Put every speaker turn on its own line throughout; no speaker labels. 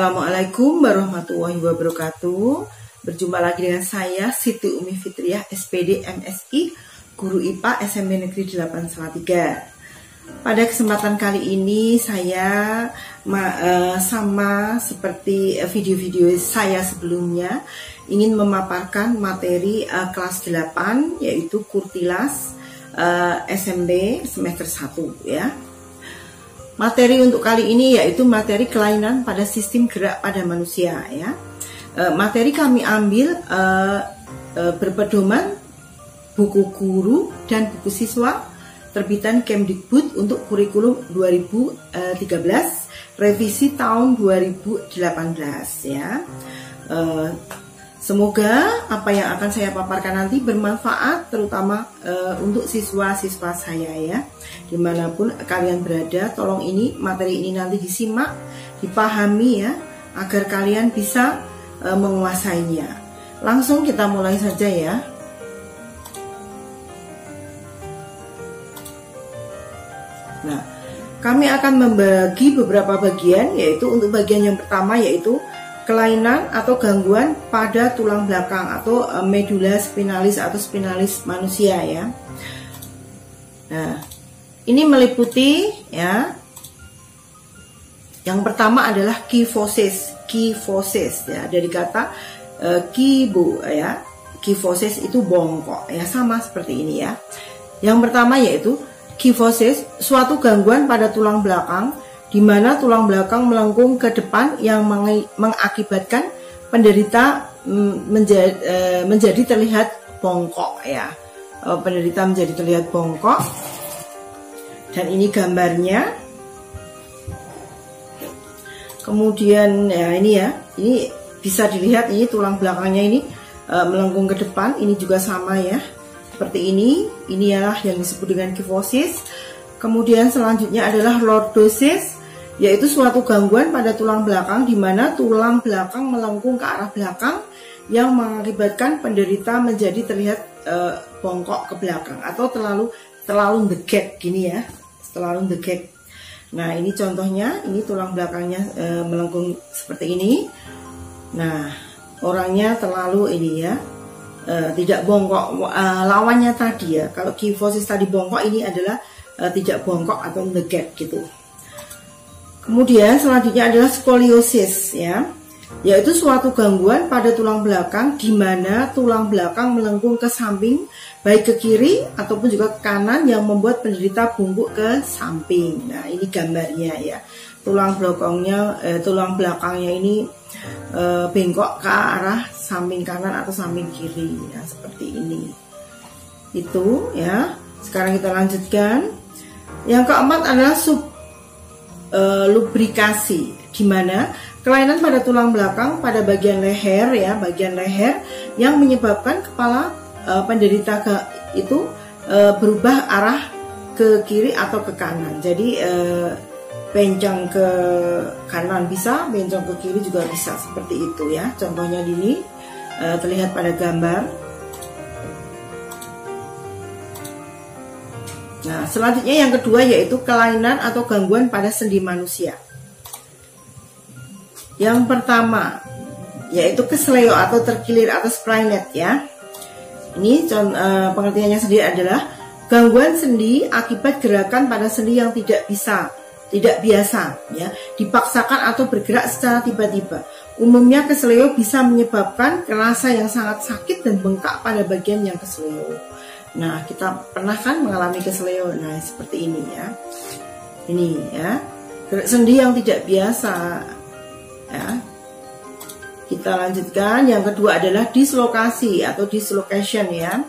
Assalamualaikum warahmatullahi wabarakatuh. Berjumpa lagi dengan saya Siti Umi Fitriah, SPD MSI, Guru IPA SMP Negeri 8 Salatiga. Pada kesempatan kali ini saya sama seperti video-video saya sebelumnya ingin memaparkan materi kelas 8 yaitu Kurtilas SMP semester 1 ya. Materi untuk kali ini yaitu materi kelainan pada sistem gerak pada manusia ya. Materi kami ambil berpedoman buku guru dan buku siswa terbitan Kemdikbud untuk kurikulum 2013 revisi tahun 2018 ya. Semoga apa yang akan saya paparkan nanti bermanfaat terutama untuk siswa-siswa saya ya. Dimanapun kalian berada, tolong ini materi ini nanti disimak, dipahami ya, agar kalian bisa menguasainya. Langsung kita mulai saja ya. Nah, kami akan membagi beberapa bagian, yaitu untuk bagian yang pertama yaitu kelainan atau gangguan pada tulang belakang atau medula spinalis atau spinalis manusia ya. Nah, ini meliputi ya. Yang pertama adalah kyphosis ya, dari kata kibo ya. Kyphosis itu bongkok ya, sama seperti ini ya. Yang pertama yaitu kyphosis, suatu gangguan pada tulang belakang di mana tulang belakang melengkung ke depan yang mengakibatkan penderita menjadi terlihat bongkok ya. Penderita menjadi terlihat bongkok, dan ini gambarnya. Kemudian ya ini bisa dilihat, ini tulang belakangnya ini melengkung ke depan, ini juga sama ya, seperti ini. Inilah yang disebut dengan kyphosis. Kemudian selanjutnya adalah lordosis, yaitu suatu gangguan pada tulang belakang di mana tulang belakang melengkung ke arah belakang yang mengakibatkan penderita menjadi terlihat bongkok ke belakang atau terlalu degek gini ya, terlalu degek. Nah, ini contohnya, ini tulang belakangnya melengkung seperti ini. Nah, orangnya terlalu ini ya, tidak bongkok. Lawannya tadi ya, kalau kyphosis tadi bongkok, ini adalah tidak bongkok atau degek gitu. Kemudian selanjutnya adalah skoliosis ya, yaitu suatu gangguan pada tulang belakang di mana tulang belakang melengkung ke samping, baik ke kiri ataupun juga ke kanan, yang membuat penderita bungkuk ke samping. Nah, ini gambarnya ya. Tulang belakangnya ini bengkok ke arah samping kanan atau samping kiri ya, seperti ini. Itu ya. Sekarang kita lanjutkan. Yang keempat adalah lubrikasi, di mana kelainan pada tulang belakang pada bagian leher ya, bagian leher yang menyebabkan kepala penderita itu berubah arah ke kiri atau ke kanan. Jadi bencong ke kanan bisa, bencong ke kiri juga bisa, seperti itu ya. Contohnya ini terlihat pada gambar. Nah, selanjutnya yang kedua yaitu kelainan atau gangguan pada sendi manusia. Yang pertama yaitu kesleo atau terkilir atau splainet ya. Ini pengertiannya sendiri adalah gangguan sendi akibat gerakan pada sendi yang tidak biasa ya, dipaksakan atau bergerak secara tiba-tiba. Umumnya kesleo bisa menyebabkan rasa yang sangat sakit dan bengkak pada bagian yang kesleo. Nah, kita pernah kan mengalami kesleo. Nah, seperti ini ya. Ini ya, gerak sendi yang tidak biasa ya. Kita lanjutkan. Yang kedua adalah dislokasi atau dislocation ya.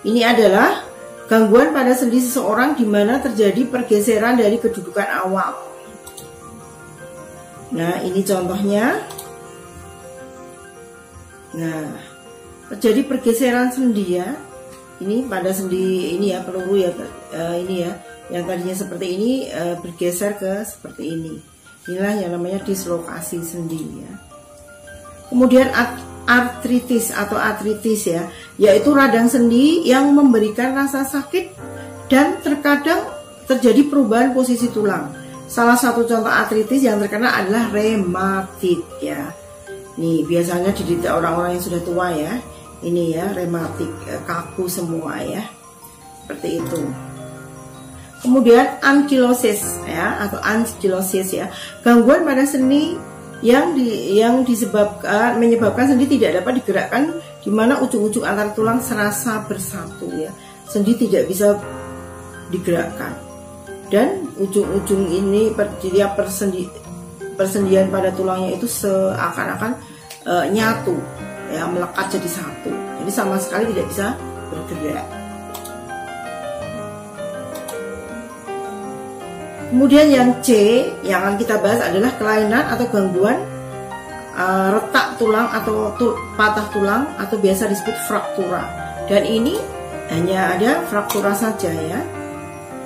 Ini adalah gangguan pada sendi seseorang di mana terjadi pergeseran dari kedudukan awal. Nah, ini contohnya. Nah, terjadi pergeseran sendi ya. Ini pada sendi ini ya, peluru ya, ini ya, yang tadinya seperti ini bergeser ke seperti ini. Inilah yang namanya dislokasi sendi ya. Kemudian artritis atau artritis ya, yaitu radang sendi yang memberikan rasa sakit dan terkadang terjadi perubahan posisi tulang. salah satu contoh artritis yang terkena adalah rematik ya. Nih biasanya diderita orang-orang yang sudah tua ya. Ini ya rematik, kaku semua ya. Seperti itu. Kemudian ankylosis ya atau ankylosis ya, gangguan pada sendi yang menyebabkan sendi tidak dapat digerakkan, di mana ujung-ujung antar tulang serasa bersatu ya. Sendi tidak bisa digerakkan dan ujung-ujung ini setiap persendian pada tulangnya itu seakan-akan nyatu ya, melekat jadi satu. Jadi sama sekali tidak bisa bergerak. Kemudian yang C yang akan kita bahas adalah kelainan atau gangguan retak tulang atau patah tulang atau biasa disebut fraktura. Dan ini hanya ada fraktura saja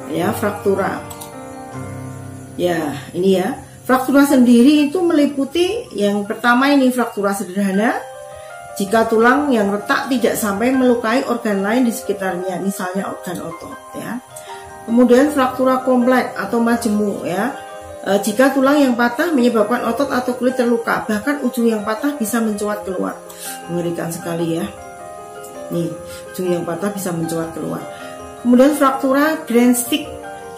ya fraktura. Ya ini ya, fraktura sendiri itu meliputi yang pertama ini fraktura sederhana. Jika tulang yang retak tidak sampai melukai organ lain di sekitarnya, misalnya organ otot ya. Kemudian fraktura kompleks atau majemuk ya. Jika tulang yang patah menyebabkan otot atau kulit terluka, bahkan ujung yang patah bisa mencuat keluar. Mengerikan sekali ya. Nih, ujung yang patah bisa mencuat keluar. Kemudian fraktura grand stick.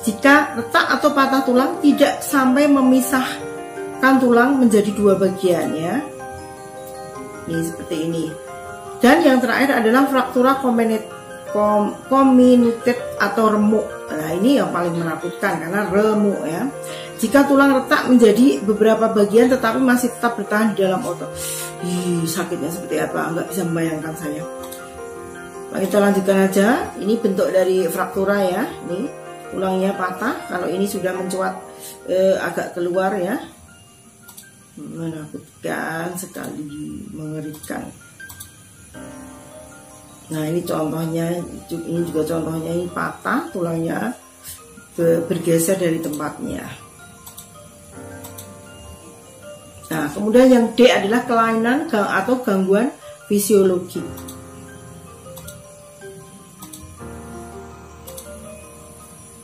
Jika retak atau patah tulang tidak sampai memisahkan tulang menjadi dua bagian ya. Nih seperti ini. Dan yang terakhir adalah fraktura comminuted atau remuk. Nah ini yang paling menakutkan karena remuk ya. Jika tulang retak menjadi beberapa bagian tetapi masih tetap bertahan di dalam otot. Sakitnya seperti apa? Nggak bisa membayangkan saya. Nah, kita lanjutkan aja. Ini bentuk dari fraktura ya. Ini tulangnya patah. Kalau ini sudah mencuat agak keluar ya. Menakutkan sekali, mengerikan. Nah ini contohnya, ini juga contohnya, ini patah tulangnya bergeser dari tempatnya. Nah kemudian yang D adalah kelainan atau gangguan fisiologi.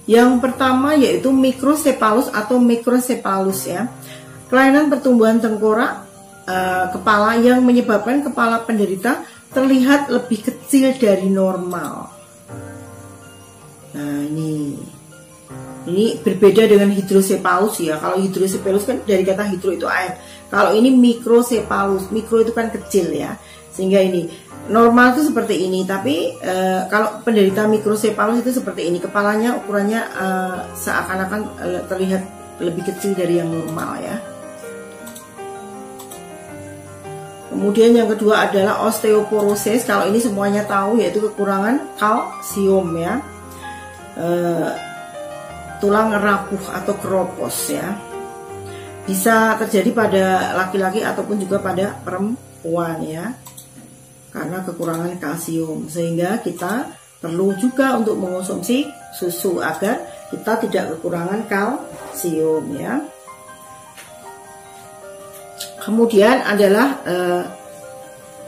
Yang pertama yaitu microcephalus atau microcephalus ya, kelainan pertumbuhan tengkorak kepala yang menyebabkan kepala penderita terlihat lebih kecil dari normal. Nah ini berbeda dengan hidrocephalus ya. Kalau hidrocephalus kan dari kata hidro itu air. Kalau ini microcephalus, mikro itu kan kecil ya. Sehingga ini normal itu seperti ini. Tapi kalau penderita microcephalus itu seperti ini. Kepalanya ukurannya seakan-akan terlihat lebih kecil dari yang normal ya. Kemudian yang kedua adalah osteoporosis. Kalau ini semuanya tahu yaitu kekurangan kalsium ya. Tulang rapuh atau keropos ya. Bisa terjadi pada laki-laki ataupun juga pada perempuan ya. Karena kekurangan kalsium. Sehingga kita perlu juga untuk mengonsumsi susu agar kita tidak kekurangan kalsium ya. Kemudian adalah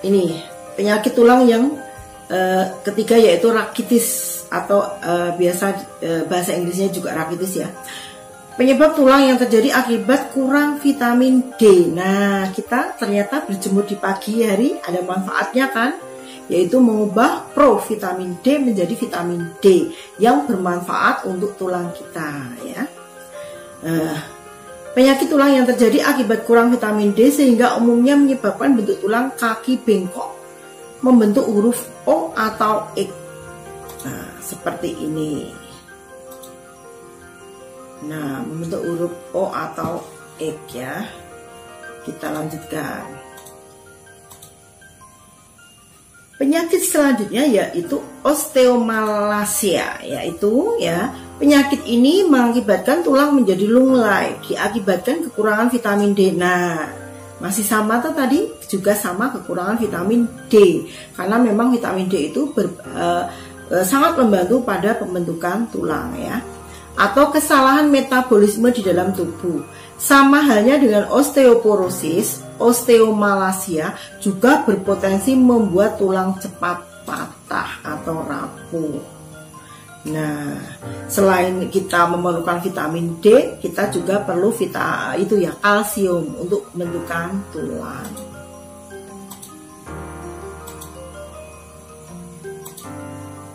ini penyakit tulang yang ketiga yaitu rakitis atau bahasa Inggrisnya juga rakitis ya. Penyebab tulang yang terjadi akibat kurang vitamin D. Nah kita ternyata berjemur di pagi hari ada manfaatnya kan, yaitu mengubah provitamin D menjadi vitamin D yang bermanfaat untuk tulang kita ya. Penyakit tulang yang terjadi akibat kurang vitamin D sehingga umumnya menyebabkan bentuk tulang kaki bengkok, membentuk huruf O atau X. Nah, seperti ini. Nah, membentuk huruf O atau X ya. Kita lanjutkan. Penyakit selanjutnya yaitu osteomalacia, yaitu ya penyakit ini mengakibatkan tulang menjadi lunglai, diakibatkan kekurangan vitamin D. Nah, masih sama tuh tadi juga sama kekurangan vitamin D, karena memang vitamin D itu sangat membantu pada pembentukan tulang ya. Atau kesalahan metabolisme di dalam tubuh. Sama halnya dengan osteoporosis, osteomalacia juga berpotensi membuat tulang cepat patah atau rapuh. Nah, selain kita memerlukan vitamin D, kita juga perlu kalsium untuk pembentukan tulang.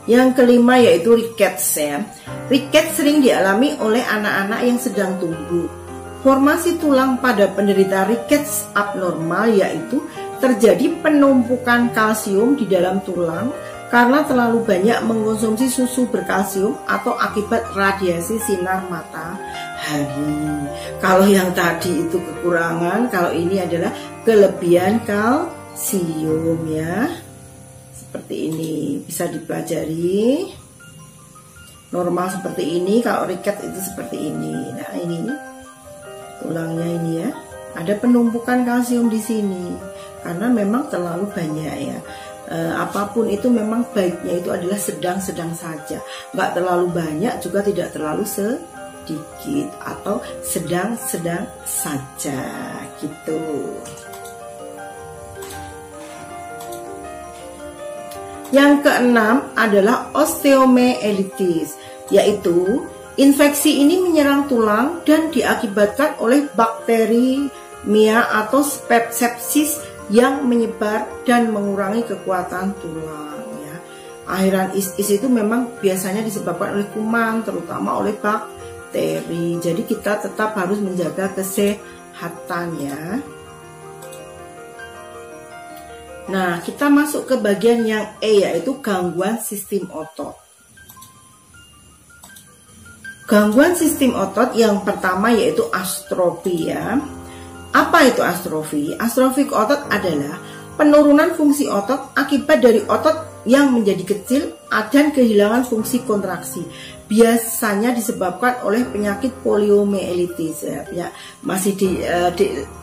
Yang kelima yaitu rickets ya. Rickets sering dialami oleh anak-anak yang sedang tumbuh. Formasi tulang pada penderita rickets abnormal yaitu terjadi penumpukan kalsium di dalam tulang karena terlalu banyak mengkonsumsi susu berkalsium atau akibat radiasi sinar matahari. Kalau yang tadi itu kekurangan, kalau ini adalah kelebihan kalsium ya. Seperti ini bisa dipelajari. Normal seperti ini, kalau riket itu seperti ini. Nah, ini tulangnya ini ya. Ada penumpukan kalsium di sini karena memang terlalu banyak ya. Apapun itu memang baiknya itu adalah sedang-sedang saja, nggak terlalu banyak juga tidak terlalu sedikit, atau sedang-sedang saja gitu. Yang keenam adalah osteomyelitis, yaitu infeksi ini menyerang tulang dan diakibatkan oleh bakterimia atau sepsis yang menyebar dan mengurangi kekuatan tulang ya. Akhiran is itu memang biasanya disebabkan oleh kuman, terutama oleh bakteri. Jadi kita tetap harus menjaga kesehatan ya. Nah, kita masuk ke bagian yang E, yaitu gangguan sistem otot. Gangguan sistem otot yang pertama yaitu astrofi ya. Apa itu astrofi? Astrofi otot adalah penurunan fungsi otot akibat dari otot yang menjadi kecil dan kehilangan fungsi kontraksi. Biasanya disebabkan oleh penyakit poliomyelitis ya. Masih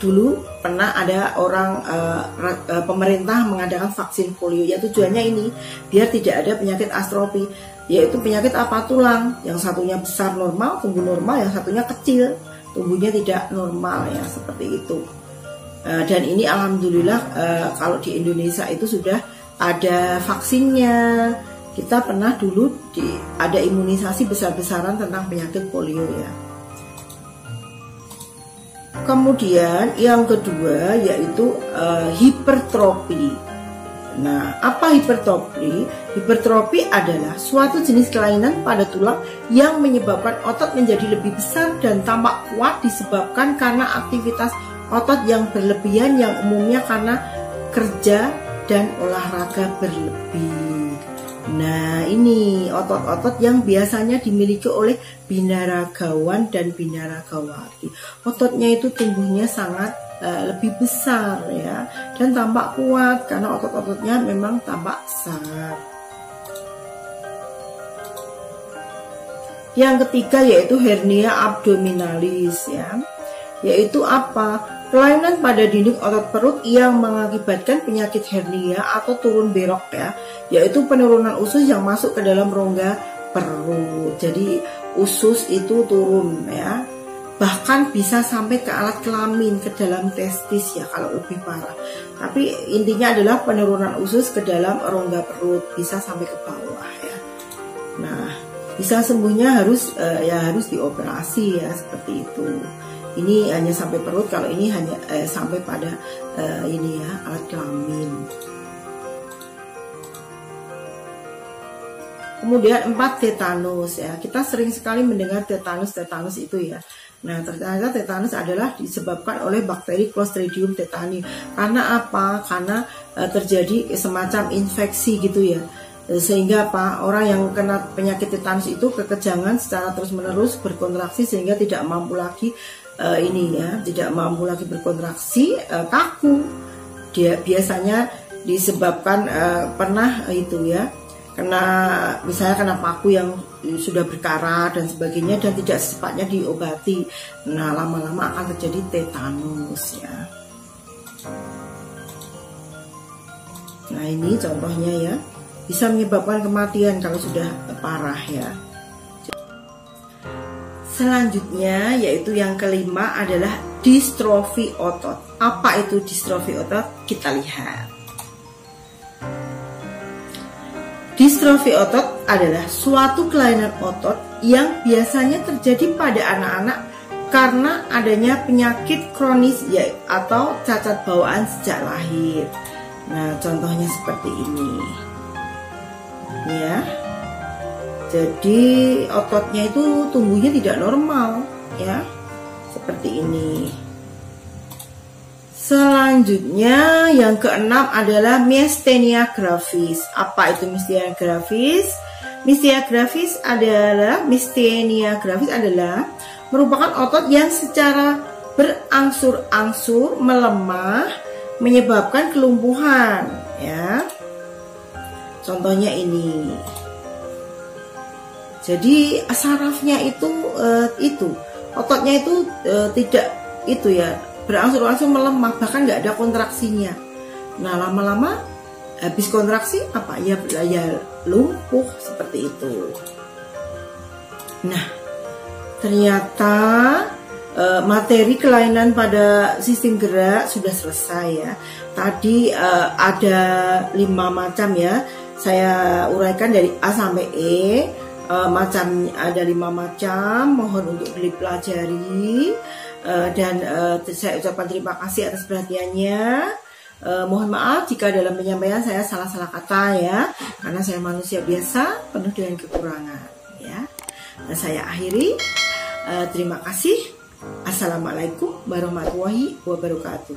dulu pernah ada orang pemerintah mengadakan vaksin polio. Ya tujuannya ini biar tidak ada penyakit astrofi, yaitu penyakit apa? Tulang. Yang satunya besar normal, tumbuh normal, yang satunya kecil, tumbuhnya tidak normal ya, seperti itu. Dan ini alhamdulillah kalau di Indonesia itu sudah ada vaksinnya. Kita pernah dulu ada imunisasi besar-besaran tentang penyakit polio ya. Kemudian yang kedua yaitu hipertrofi. Nah, apa hipertrofi? Hipertrofi adalah suatu jenis kelainan pada tulang yang menyebabkan otot menjadi lebih besar dan tampak kuat disebabkan karena aktivitas otot yang berlebihan yang umumnya karena kerja dan olahraga berlebih. Nah, ini otot-otot yang biasanya dimiliki oleh binaragawan dan binaragawati. Ototnya itu tumbuhnya sangat lebih besar ya, dan tampak kuat karena otot-ototnya memang tampak besar. Yang ketiga yaitu hernia abdominalis ya, yaitu apa? Kelainan pada dinding otot perut yang mengakibatkan penyakit hernia atau turun berok ya, yaitu penurunan usus yang masuk ke dalam rongga perut. Jadi usus itu turun ya, bahkan bisa sampai ke alat kelamin, ke dalam testis ya kalau lebih parah. Tapi intinya adalah penurunan usus ke dalam rongga perut, bisa sampai ke bawah ya. Nah, bisa sembuhnya harus dioperasi ya, seperti itu. Ini hanya sampai perut, kalau ini hanya sampai pada ini ya, alat kelamin. Kemudian 4, tetanus ya. Kita sering sekali mendengar tetanus itu ya. Nah, ternyata tetanus adalah disebabkan oleh bakteri Clostridium tetani. Karena apa? Karena terjadi semacam infeksi gitu ya. Sehingga apa? Orang yang kena penyakit tetanus itu kekejangan secara terus-menerus berkontraksi sehingga tidak mampu lagi tidak mampu lagi berkontraksi, kaku. Dia biasanya disebabkan pernah itu ya, misalnya kena paku yang sudah berkarat dan sebagainya dan tidak secepatnya diobati. Nah, lama-lama akan terjadi tetanus ya. Nah, ini contohnya ya, bisa menyebabkan kematian kalau sudah parah ya. Selanjutnya yaitu yang kelima adalah distrofi otot. Apa itu distrofi otot? Kita lihat. Distrofi otot adalah suatu kelainan otot yang biasanya terjadi pada anak-anak karena adanya penyakit kronis ya, atau cacat bawaan sejak lahir. Nah, contohnya seperti ini. Ya. Jadi ototnya itu tumbuhnya tidak normal, ya. Seperti ini. Selanjutnya yang keenam adalah myasthenia gravis. Apa itu myasthenia gravis? Myasthenia gravis adalah merupakan otot yang secara berangsur-angsur melemah menyebabkan kelumpuhan, ya. Contohnya ini. Jadi sarafnya itu ototnya itu tidak itu ya, berangsur-angsur melemah, bahkan nggak ada kontraksinya. Nah, lama-lama habis kontraksi apa ya lumpuh seperti itu. Nah, ternyata materi kelainan pada sistem gerak sudah selesai ya. Tadi ada 5 macam ya. Saya uraikan dari A sampai E. Macam ada 5 macam. Mohon untuk dipelajari. Dan saya ucapkan terima kasih atas perhatiannya. Mohon maaf jika dalam penyampaian saya salah-salah kata ya, karena saya manusia biasa penuh dengan kekurangan ya. Dan saya akhiri. Terima kasih. Assalamualaikum warahmatullahi wabarakatuh.